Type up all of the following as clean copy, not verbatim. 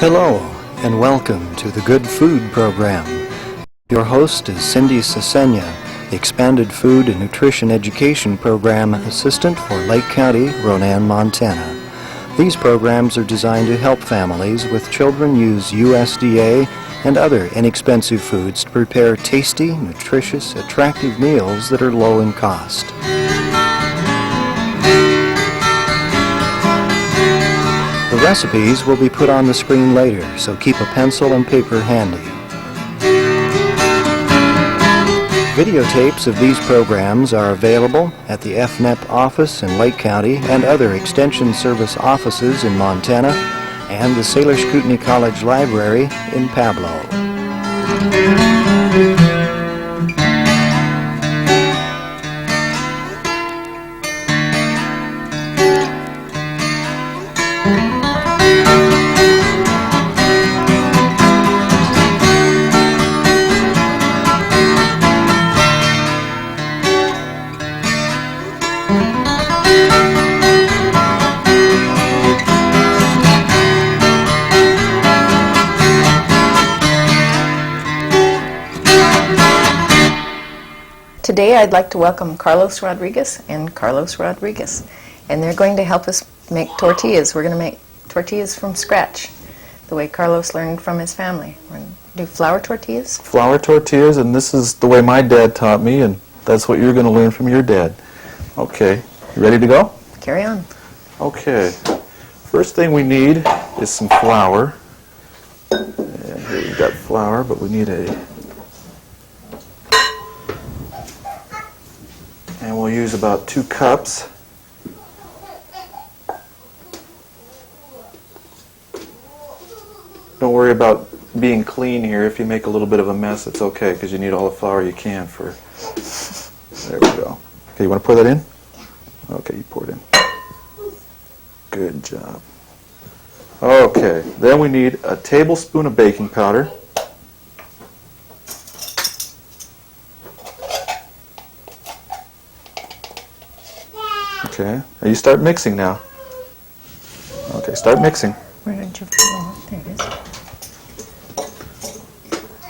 Hello, and welcome to the Good Food Program. Your host is Cindy Cesena, the Expanded Food and Nutrition Education Program Assistant for Lake County, Ronan, Montana. These programs are designed to help families with children use USDA and other inexpensive foods to prepare tasty, nutritious, attractive meals that are low in cost. The recipes will be put on the screen later, so keep a pencil and paper handy. Videotapes of these programs are available at the FNEP office in Lake County and other Extension Service offices in Montana and the Salish Kootenai College Library in Pablo. Today I'd like to welcome Carlos Rodrigues and Carlos Rodrigues, and they're going to help us make tortillas. We're going to make tortillas from scratch, the way Carlos learned from his family. We're going to do flour tortillas. Flour tortillas, and this is the way my dad taught me, and that's what you're going to learn from your dad. Okay, you ready to go? Carry on. Okay, first thing we need is some flour. And here we've got flour, but we need and we'll use about 2 cups. Don't worry about being clean here. If you make a little bit of a mess, it's okay, because you need all the flour you can for... There we go. Okay, you want to pour that in? Okay, you pour it in. Good job. Okay, then we need a tablespoon of baking powder. Okay, now you start mixing now. Okay, start mixing. Where did you put it? There it is.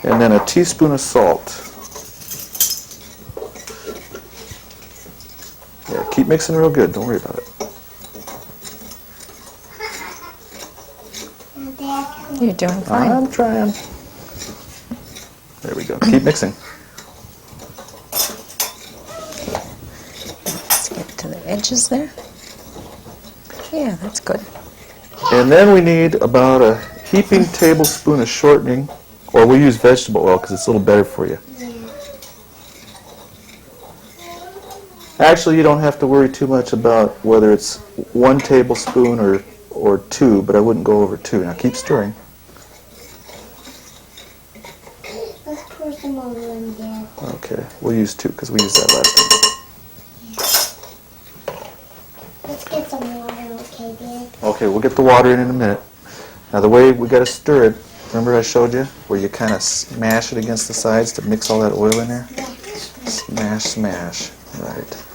And then a teaspoon of salt. Yeah, keep mixing real good. Don't worry about it. You're doing fine. I'm trying. There we go. Keep mixing. Let's get to the edges there. Yeah, that's good. And then we need about a heaping tablespoon of shortening, or we'll use vegetable oil because it's a little better for you. Actually, you don't have to worry too much about whether it's 1 tablespoon or 2, but I wouldn't go over 2. Now keep stirring. Let's pour some more in there. Okay, we'll use 2 because we used that last time. Let's get some water, okay, Dad? Okay, we'll get the water in a minute. Now the way we got to stir it, remember I showed you where you kind of smash it against the sides to mix all that oil in there? Yeah. Smash, smash. Right.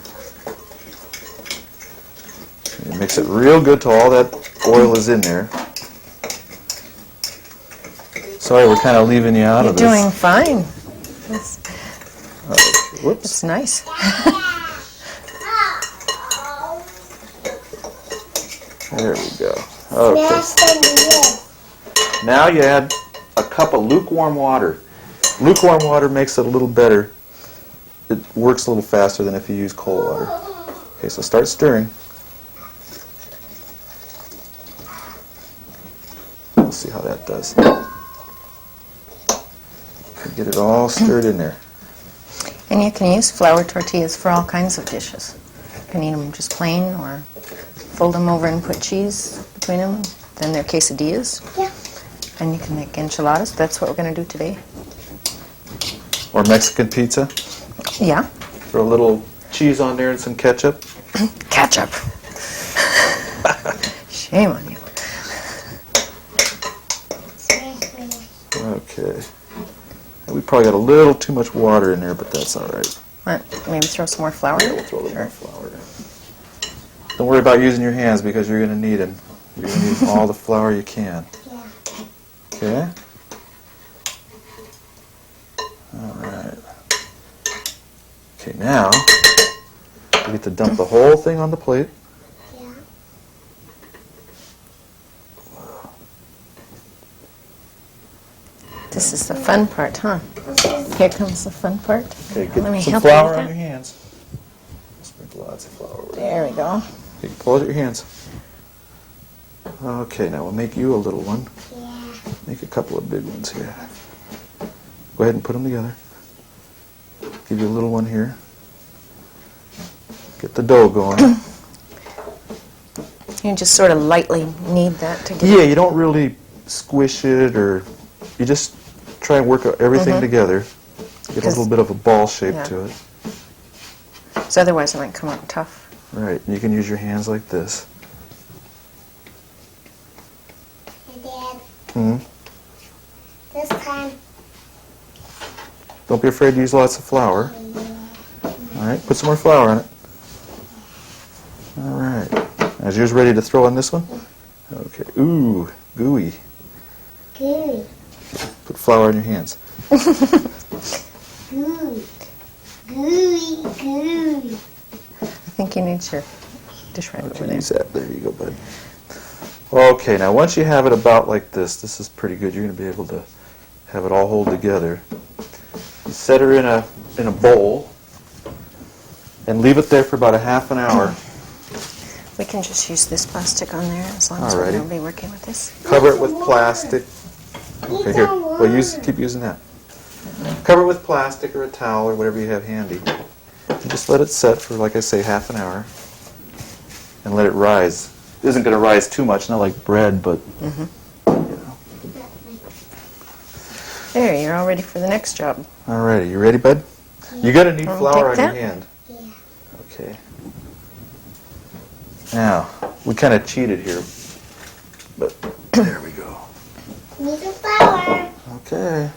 You mix it real good till all that oil is in there. Sorry, we're kind of leaving you out You're of this. doing fine. Whoops. It's nice. There we go. Okay. Smash them in. Now you add a cup of lukewarm water. Lukewarm water makes it a little better. It works a little faster than if you use cold water. Okay, so start stirring. We'll see how that does. Get it all stirred in there. And you can use flour tortillas for all kinds of dishes. You can eat them just plain or fold them over and put cheese between them. Then they're quesadillas. Yeah. And you can make enchiladas. That's what we're going to do today. Or Mexican pizza. Yeah. Throw a little cheese on there and some ketchup. Ketchup. Shame on you. Okay. And we probably got a little too much water in there, but that's all right. Maybe throw some more flour? Yeah, we'll throw a little more flour in. Don't worry about using your hands because you're going to need them. You're going to need all the flour you can. Yeah. Okay. All right. Okay, now you get to dump the whole thing on the plate. Yeah. This is the fun part, huh? Here comes the fun part. Okay, Let me get some help you flour with on that. your hands. Sprinkle lots of flour over There we go. Okay, pull out your hands. Okay, now we'll make you a little one. Yeah. Make a couple of big ones here. Go ahead and put them together. Give you a little one here. Get the dough going. You just sort of lightly knead that together. Yeah, you don't really squish it, or you just try and work everything together. Get a little bit of a ball shape Yeah. to it. So otherwise it might come out tough. Right, and you can use your hands like this. Hey, Dad. Hmm. This time. Don't be afraid to use lots of flour. All right, put some more flour on it. All right. Now, is yours ready to throw on this one? Okay. Ooh, gooey. Gooey. Put flour on your hands. Gooey. Gooey. Gooey. I think you need your dish rag over Okay, there. use that. There you go, bud. Okay, now once you have it about like this is pretty good. You're going to be able to have it all hold together. You set her in a bowl and leave it there for about a half an hour. We can just use this plastic on there as long as we're Alrighty. going to be working with this. Cover it with plastic. Okay, here. Well, keep using that. Cover it with plastic or a towel or whatever you have handy. And just let it set for, like I say, half an hour. And let it rise. It isn't going to rise too much, not like bread, but you know. There, you're all ready for the next job. Alrighty, you ready, bud? You're going to need I'll flour on take your that. hand. Yeah. Okay. Now, we kind of cheated here, but there we go. Need some flour. Okay.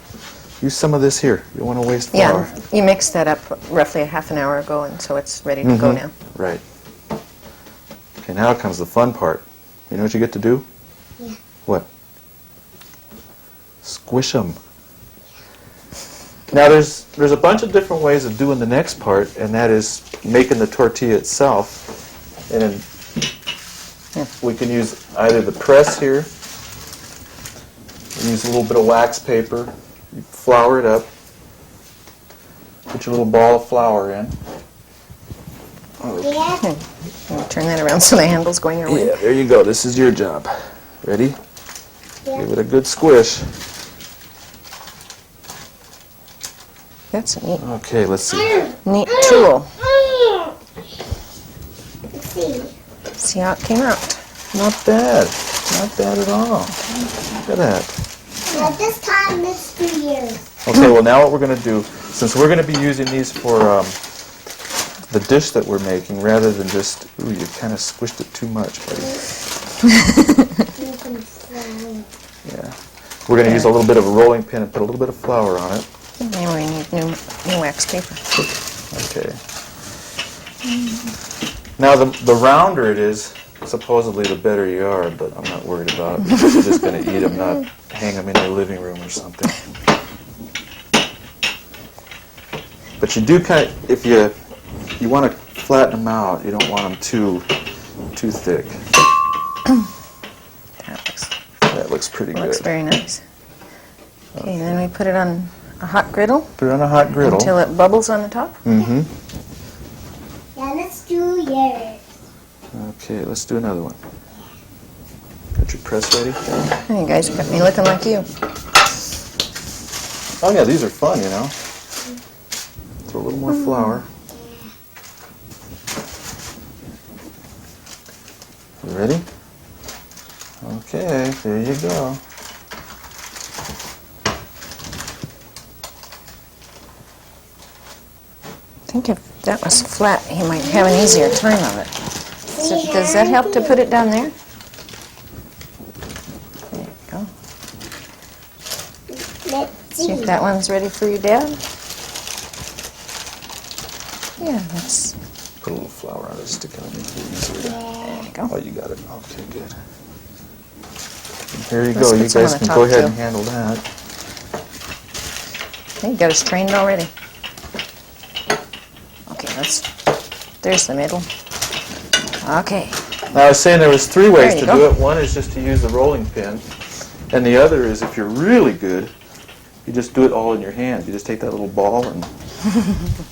Use some of this here. You don't want to waste flour. Yeah, you mixed that up roughly a half an hour ago, and so it's ready to go now. Right. Okay, now comes the fun part. You know what you get to do? Yeah. What? Squish them. Now there's a bunch of different ways of doing the next part, and that is making the tortilla itself. And then we can use either the press here, use a little bit of wax paper, you flour it up, put your little ball of flour in. Yeah. You turn that around so the handle's going your way. Yeah, there you go. This is your job. Ready? Yeah. Give it a good squish. That's a Okay, let's see. neat tool. Let's see. See how it came out. Not bad. Not bad at all. Look at that. Now this time it's 2 years. Okay, well now what we're going to do, since we're going to be using these for the dish that we're making, rather than just, ooh, you kind of squished it too much, buddy. Need some flour. Yeah. We're going to use a little bit of a rolling pin and put a little bit of flour on it. Now we need new wax paper. Okay. Now the rounder it is, supposedly the better you are, but I'm not worried about it because you're just going to eat them, not hang them in your living room or something. But you do kind of, if you want to flatten them out, you don't want them too thick. That looks pretty Looks good. very nice. Okay, then we put it on a hot griddle Put it on a hot griddle. until it bubbles on the top. Mm-hmm. Now let's do yours. Okay, let's do another one. Got your press ready? Hey, you guys got me looking like you. Oh yeah, these are fun, you know. Throw a little more flour. You ready? Okay, there you go. I think if that was flat, he might have an easier time of it. So does that help to put it down there? There you go. Let's See see. if that one's ready for your dad. Yeah, that's, Put a little flour on it just to kind of make it easier. there you go. Oh, you got it. Okay, good. There you Let's go. put You some on guys the can top, go ahead too. and handle that. Okay, you got us trained already. Okay, there's the middle. Okay. Now I was saying there was 3 ways There you to go. do it. One is just to use the rolling pin, and the other is if you're really good, you just do it all in your hand. You just take that little ball and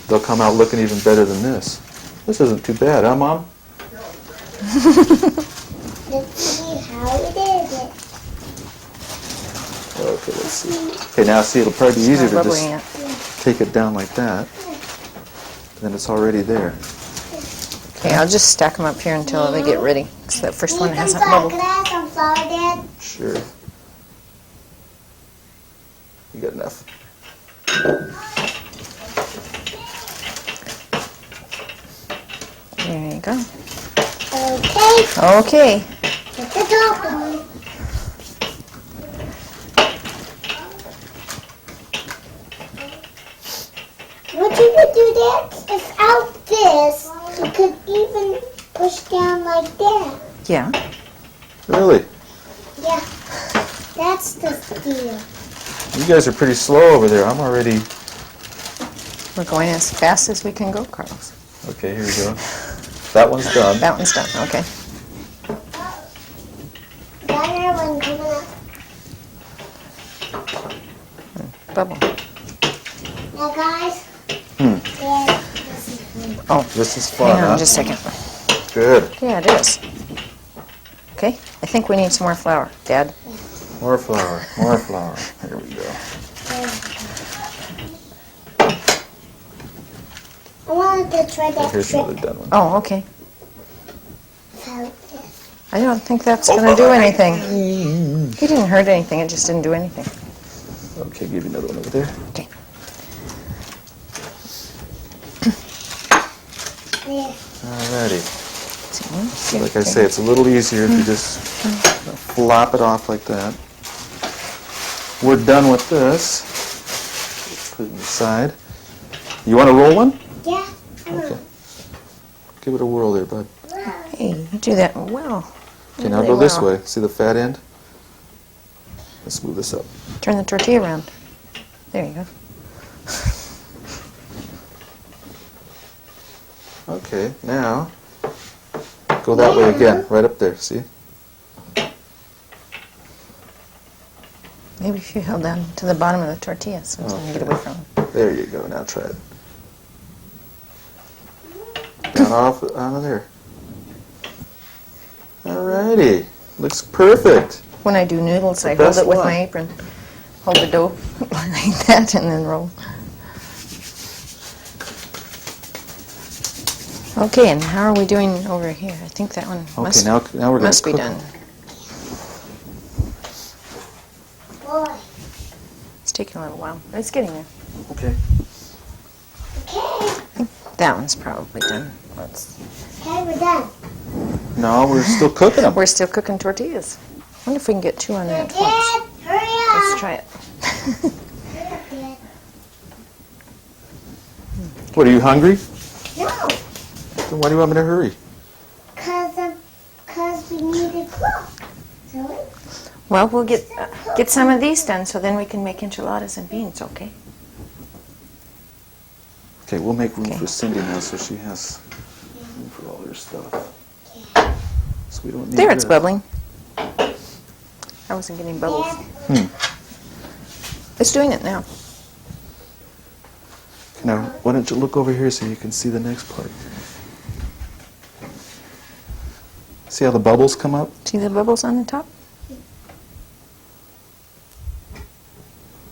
they'll come out looking even better than this. This isn't too bad, huh, Mom? Let's see how it is. Okay, let's see. Okay, now see, it'll probably be easier to Not just bubbling yet. take it down like that. Then it's already there. Okay, I'll just stack them up here until they get ready. So that first one Need hasn't some flour. bubbled. Can I have some flour, Dad? Sure. You got enough. There you go. Okay. Okay. Put the top on. What you could do, Dad, is out this, you could even push down like that. Yeah. Really? Yeah. That's the deal. You guys are pretty slow over there. I'm already... We're going as fast as we can go, Carlos. Okay, here you go. That one's done. That one's done. Okay. Another one coming up. Bubble. Now, guys. Dad, this is fun. Oh, This is fun, hang on huh? just a second. Good. Yeah, it is. Okay. I think we need some more flour, Dad. More flour. More flour. Here we go. I wanted to try that Here's another trick. done one. Oh, okay. Without this. I don't think that's going to do anything. He didn't hurt anything. It just didn't do anything. Okay, give you another one over there. Okay. There. Alrighty. See, Like I say, it's a little easier if you just flop it off like that. We're done with this. Put it aside. You want to roll one? Yeah. Okay. Give it a whirl there, bud. Hey, you do that well. Okay, now Really go this well. way. See the fat end? Let's move this up. Turn the tortilla around. There you go. Okay, now go that way again, right up there, see? Maybe if you held down to the bottom of the tortilla so it's going to get away from it. There you go, now try it. Down off, out of there. Alrighty, looks perfect. When I do noodles, I hold best it with one. my apron. Hold the dough like that and then roll. Okay, and how are we doing over here? I think that one Okay, must, now we're going must to be cook done. them. Boy. It's taking a little while, but it's getting there. Okay. Okay. That one's probably done. Let's, Okay, we're done. No, we're still cooking them. we're still cooking tortillas. I wonder if we can get two on there at once. Dad, hurry Let's up. try it. Hurry up, Dad. What, are you hungry? No, Then why do you want me to hurry? cause we need to cook. So Well, we'll get some of these done so then we can make enchiladas and beans, okay? Okay, we'll make room Okay. for Cindy now so she has room for all her stuff. So we don't need There, it's this. bubbling. I wasn't getting bubbles. Dad, It's doing it now. Now, why don't you look over here so you can see the next part? See how the bubbles come up? See the bubbles on the top?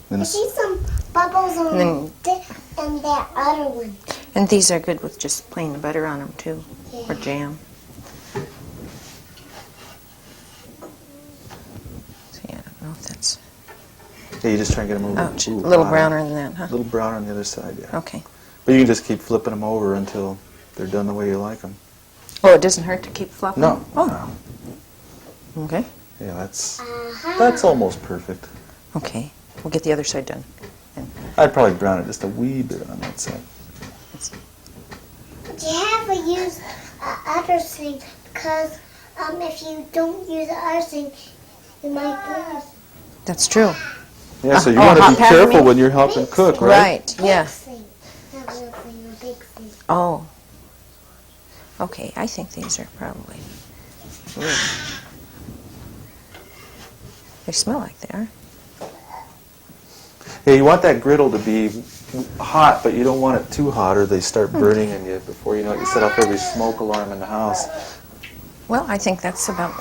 Then I see some bubbles on And then- and that other one. And these are good with just plain butter on them too, or jam. So yeah, I don't know if that's yeah, you just try and get them over. a little browner than that, A huh? little browner on the other side, yeah. Okay. But you can just keep flipping them over until they're done the way you like them. Oh, it doesn't hurt to keep flopping? No. Oh, okay. Yeah, that's Uh-huh. almost perfect. Okay, we'll get the other side done. I'd probably brown it just a wee bit on that side. But you have to use other thing because if you don't use the other thing, in my glass. That's true. Yeah, so you Oh, want to hot be pan, you careful mean? when you're helping cook, right? Right, yeah. Big thing. Not little thing, a big thing. Oh. Okay, I think these are probably... Ooh. They smell like they are. Yeah, you want that griddle to be hot, but you don't want it too hot or they start burning and you, before you know it, you set off every smoke alarm in the house. Well, I think that's about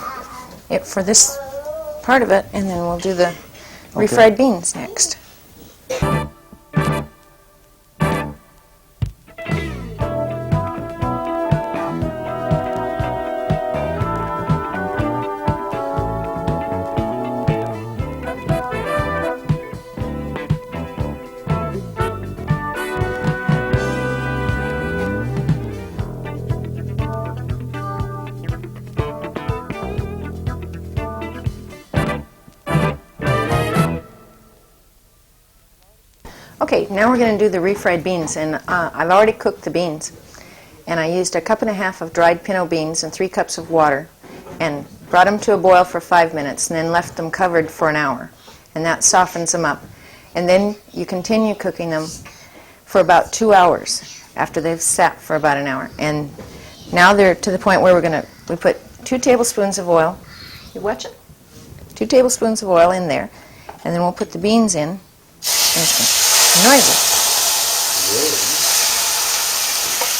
it for this part of it, and then we'll do the refried beans next. Okay, now we're going to do the refried beans, and I've already cooked the beans. And I used 1.5 cups of dried pinto beans and 3 cups of water, and brought them to a boil for 5 minutes, and then left them covered for an hour. And that softens them up. And then you continue cooking them for about 2 hours after they've sat for about an hour. And now they're to the point where we put 2 tablespoons of oil. You watch it? 2 tablespoons of oil in there, and then we'll put the beans in. And it's noisy. Really?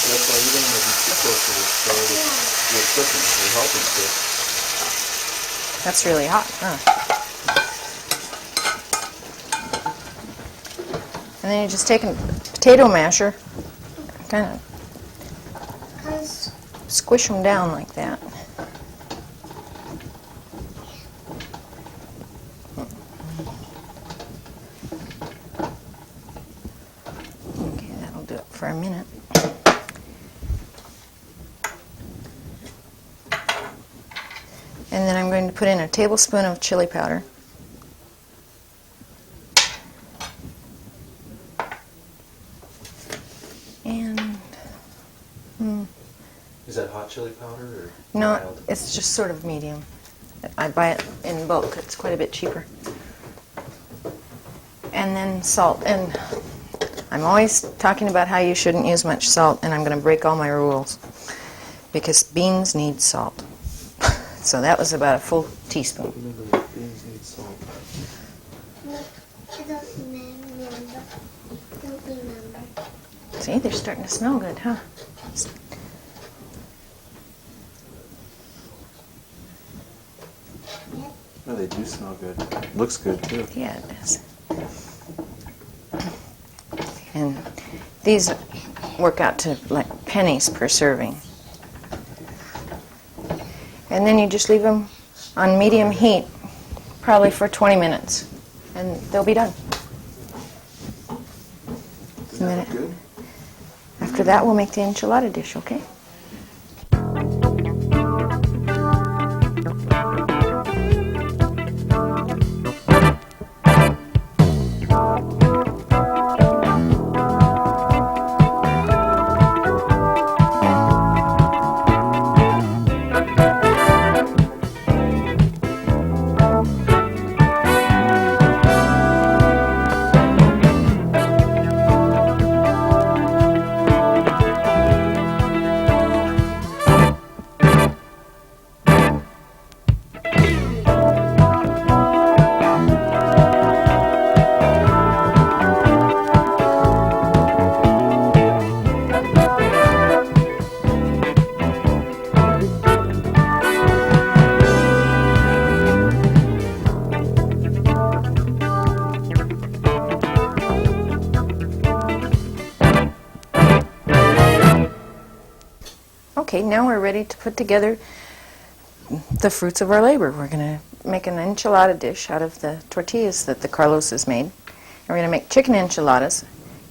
That's why you don't want to be too close to this stove. You're cooking, you're helping cook. That's really hot, huh? And then you just take a potato masher, kind of squish them down like that. Okay, that'll do it for a minute. And then I'm going to put in a tablespoon of chili powder. And Is that hot chili powder or no, mild? it's just sort of medium. I buy it in bulk. It's quite a bit cheaper. And then salt. And I'm always talking about how you shouldn't use much salt, and I'm going to break all my rules because beans need salt. So that was about a full teaspoon. Remember that beans need salt. I don't remember. Don't remember. See, they're starting to smell good, huh? No, they do smell good. Looks good too. Yeah, it does. And these work out to like pennies per serving. And then you just leave them on medium heat, probably for 20 minutes, and they'll be done. Isn't that Minute. good? After that, we'll make the enchilada dish, okay? Okay, now we're ready to put together the fruits of our labor. We're going to make an enchilada dish out of the tortillas that the Carlos has made. And we're going to make chicken enchiladas.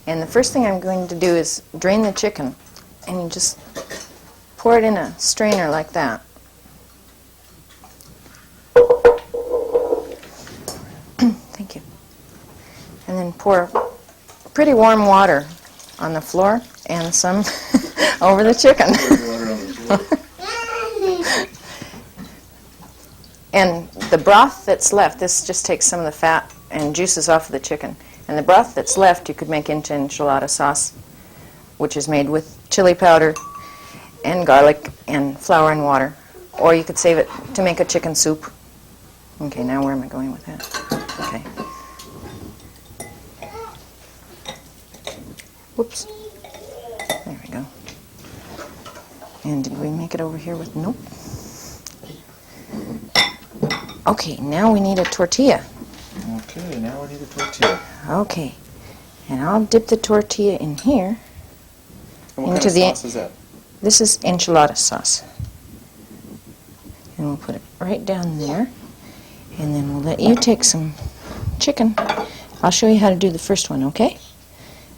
And the first thing I'm going to do is drain the chicken. And you just pour it in a strainer like that. Thank you. And then pour pretty warm water on the floor and some over the chicken. And the broth that's left, this just takes some of the fat and juices off of the chicken. And the broth that's left you could make into enchilada sauce, which is made with chili powder and garlic and flour and water. Or you could save it to make a chicken soup. Okay, now where am I going with that? Okay. Whoops. There we go. And did we make it over here with, nope. Okay, now we need a tortilla. Okay, now we need a tortilla. Okay, and I'll dip the tortilla in here. And what kind of sauce is that? This is enchilada sauce. And we'll put it right down there. And then we'll let you take some chicken. I'll show you how to do the first one, okay?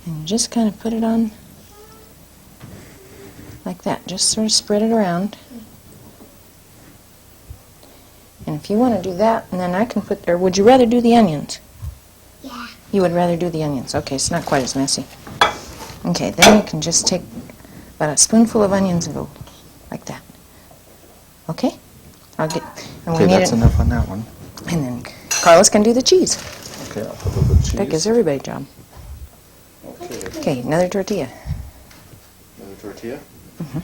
And just kind of put it on like that. Just sort of spread it around. And if you want to do that, and then I can put, or would you rather do the onions? Yeah. You would rather do the onions. Okay, it's not quite as messy. Okay, then you can just take about a spoonful of onions and go like that. Okay? I'll get, and we Okay, need that's it. enough on that one. And then Carlos can do the cheese. Okay, I'll put a little bit of cheese. That gives everybody a job. Okay, Okay, another tortilla. another tortilla. Mm-hmm.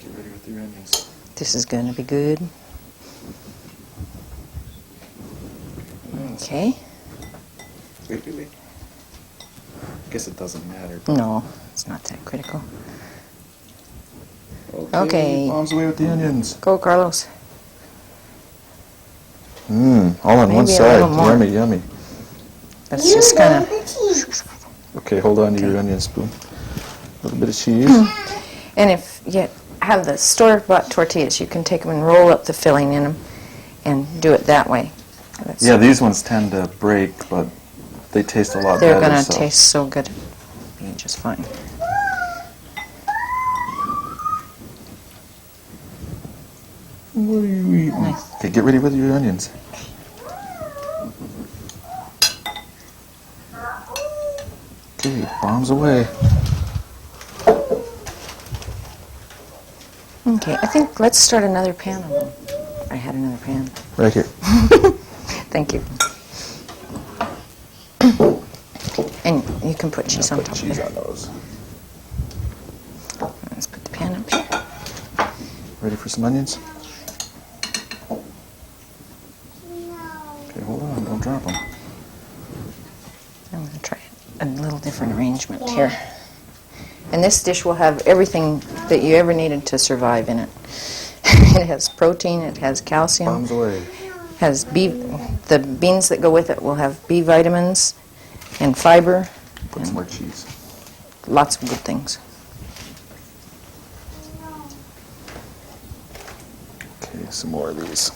Get ready with your onions. This is going to be good. Okay. Wait. Guess it doesn't matter. No, it's not that critical. Okay. Mom's away with the onions. Go, Carlos. All on one Maybe a side. little more. Yummy, yummy. That's just kind of... the cheese. Okay, hold on to your onion spoon. A little bit of cheese. And if you have the store-bought tortillas, you can take them and roll up the filling in them and do it that way. That's, Yeah, these ones tend to break, but they taste a lot they're better. going to so. taste so good. Be just fine. What are you eating? Nice. Okay, get ready with your onions. Okay, bombs away. Okay, I think let's start another pan of them. I had another pan. Right here. Thank you. And you can put cheese on Put top cheese there. on those. Let's put the pan up here. Ready for some onions? Okay, hold on, don't drop them. I'm going to try a little different arrangement here. And this dish will have everything that you ever needed to survive in it. It has protein, it has calcium, Bombs away. has B, the beans that go with it will have B vitamins and fiber, Put some more cheese. lots of good things. Okay, some more of these.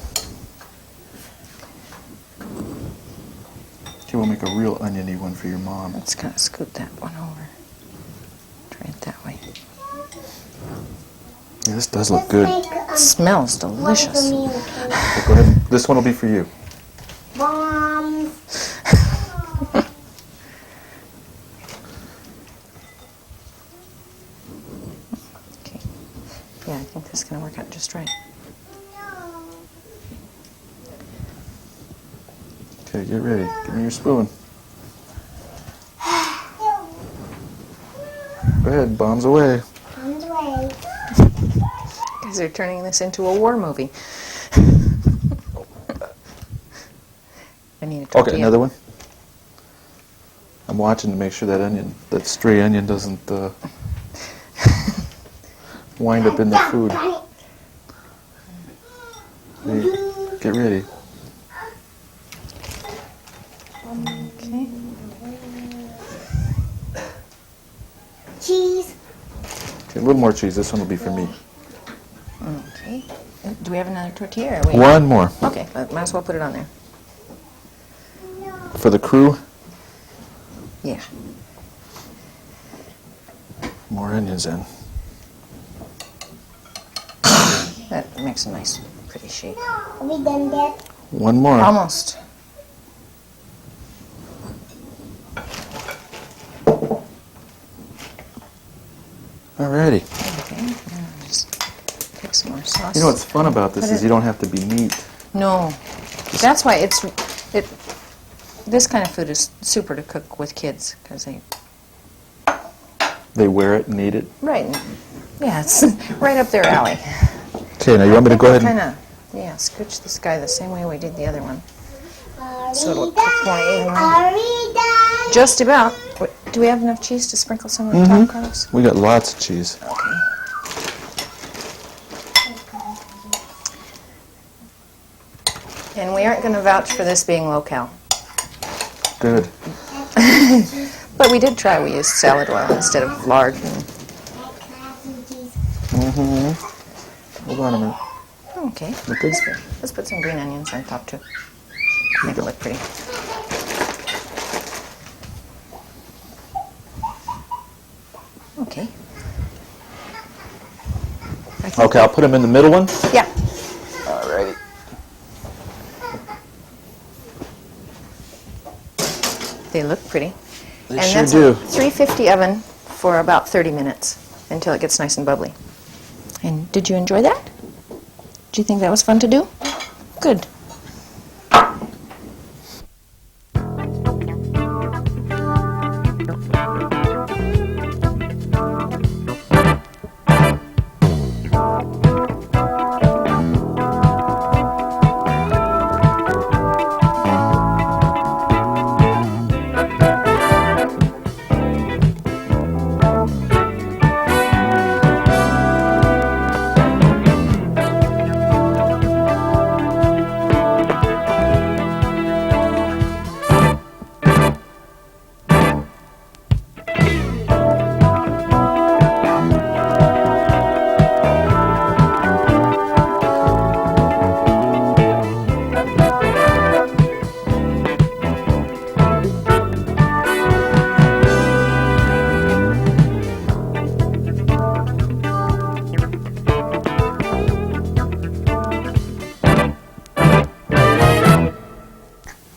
Okay, we'll make a real oniony one for your mom. Let's kind of scoot that one over. Try it that way. Yeah, this does look good. It smells delicious. Okay, go ahead. This one will be for you. Bombs. Okay. Yeah, I think this is going to work out just right. Okay, get ready. Give me your spoon. Go ahead, bombs away. Bombs away. Because they're turning this into a war movie. I need a tortilla. Okay, another one. I'm watching to make sure that onion, that stray onion doesn't wind up in the food. Hey, get ready. Okay. Cheese. Okay, a little more cheese. This one will be for me. Okay. Do we have another tortilla? Or we One more. Okay, but might as well put it on there. For the crew, Yeah. more onions in. That makes a nice, pretty shape. Are we done there? One more. Almost. Alrighty. Okay. Now just pick some more sauce. You know what's fun about this is you don't have to be neat. No. That's why this kind of food is super to cook with kids, because They wear it and eat it. right, yeah, it's right up their alley. Okay, now you want me to go ahead and... Kind of, yeah, scooch this guy the same way we did the other one. So it'll cook more evenly. Are we done? Just about. Do we have enough cheese to sprinkle some on top, Carlos? We got lots of cheese. Okay. And we aren't going to vouch for this being low-cal. Good. But we did try. We used salad oil instead of lard. Hold on a minute. Okay. Okay. Let's put some green onions on top, too. Make it look pretty. Okay. Okay, I'll put them in the middle one. Yeah. Alrighty. They look pretty. They And sure that's do. a 350 oven for about 30 minutes until it gets nice and bubbly. And did you enjoy that? Do you think that was fun to do? Good.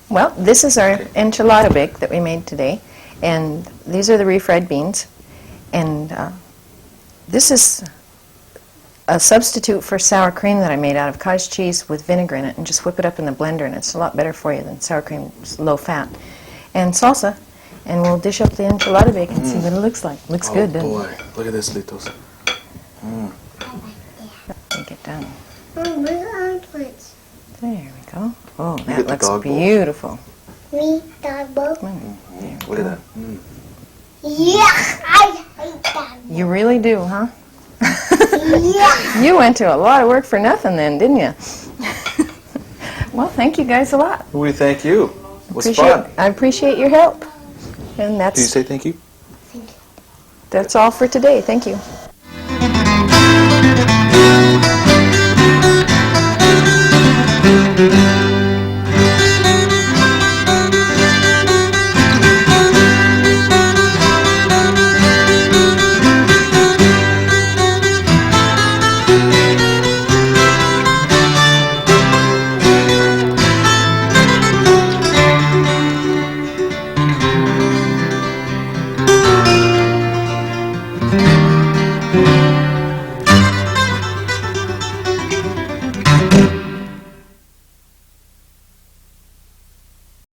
Well, this is our enchilada bake that we made today, and these are the refried beans, and this is a substitute for sour cream that I made out of cottage cheese with vinegar in it, and just whip it up in the blender, and it's a lot better for you than sour cream. It's low fat. And salsa, and we'll dish up the enchilada bake and see what it looks like. Looks good, doesn't it? Look at this, Litos. Take it down. Where's the orange ones? There we go. Oh, get that the looks dog bowl. beautiful. Me, dog bowl. Look at that. Yeah, I hate that. You really do, huh? Yeah. You went to a lot of work for nothing then, didn't you? Well, thank you guys a lot. We thank you. It was fun. I appreciate your help. And Do you say thank you? that's all for today. Thank you.